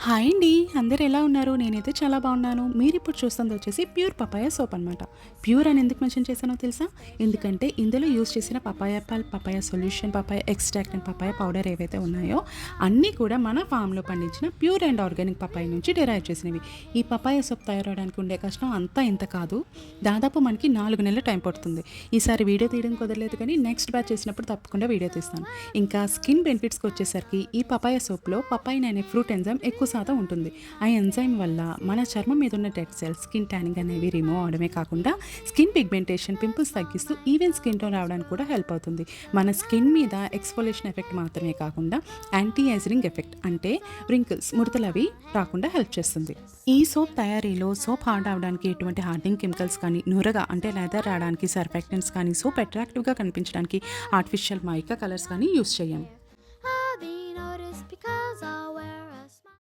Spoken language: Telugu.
హాయ్ అండి. అందరూ ఎలా ఉన్నారు? నేనైతే చాలా బాగున్నాను. మీరిప్పుడు చూస్తుంది వచ్చేసి ప్యూర్ పపాయ సోప్ అనమాట. ప్యూర్ అని ఎందుకు మెన్షన్ చేశానో తెలుసా? ఎందుకంటే ఇందులో యూజ్ చేసిన papaya pulp, papaya solution, papaya extract and papaya powder ఏవైతే ఉన్నాయో అన్నీ కూడా మన ఫామ్లో పండించిన ప్యూర్ అండ్ ఆర్గానిక్ పపాయ నుంచి డిరైవ్ చేసినవి. ఈ పపాయ సోప్ తయారవడానికి ఉండే కష్టం అంతా ఇంత కాదు. దాదాపు మనకి 4 నెలలు టైం పడుతుంది. ఈసారి వీడియో తీయడం కుదరలేదు, కానీ నెక్స్ట్ బ్యాచ్ చేసినప్పుడు తప్పకుండా వీడియో తీస్తాను. ఇంకా స్కిన్ బెనిఫిట్స్కి వచ్చేసరికి ఈ పపాయ సోప్లో పపాయిన్ అనే ఫ్రూట్ ఎంజైమ్ ఎక్కువ శాతం ఉంటుంది. ఆ ఎంజైమ్ వల్ల మన చర్మం మీద ఉన్న డెడ్ సెల్స్, స్కిన్ ట్యానింగ్ అనేవి రిమూవ్ అవడమే కాకుండా స్కిన్ పిగ్మెంటేషన్, పింపుల్స్ తగ్గిస్తూ ఈవెన్ స్కిన్ టోన్ రావడానికి కూడా హెల్ప్ అవుతుంది. మన స్కిన్ మీద ఎక్స్ఫోలేషన్ ఎఫెక్ట్ మాత్రమే కాకుండా యాంటీ ఏజింగ్ ఎఫెక్ట్, అంటే రింకిల్స్, ముడతలు అవి రాకుండా హెల్ప్ చేస్తుంది. ఈ సోప్ తయారీలో సోప్ హార్డ్ అవడానికి ఎటువంటి హార్డింగ్ కెమికల్స్ కానీ, నురగా అంటే లెదర్ రావడానికి సర్ఫెక్టెంట్స్ కానీ, సోప్ అట్రాక్టివ్గా కనిపించడానికి ఆర్టిఫిషియల్ మైకా కలర్స్ కానీ యూస్ చేయము.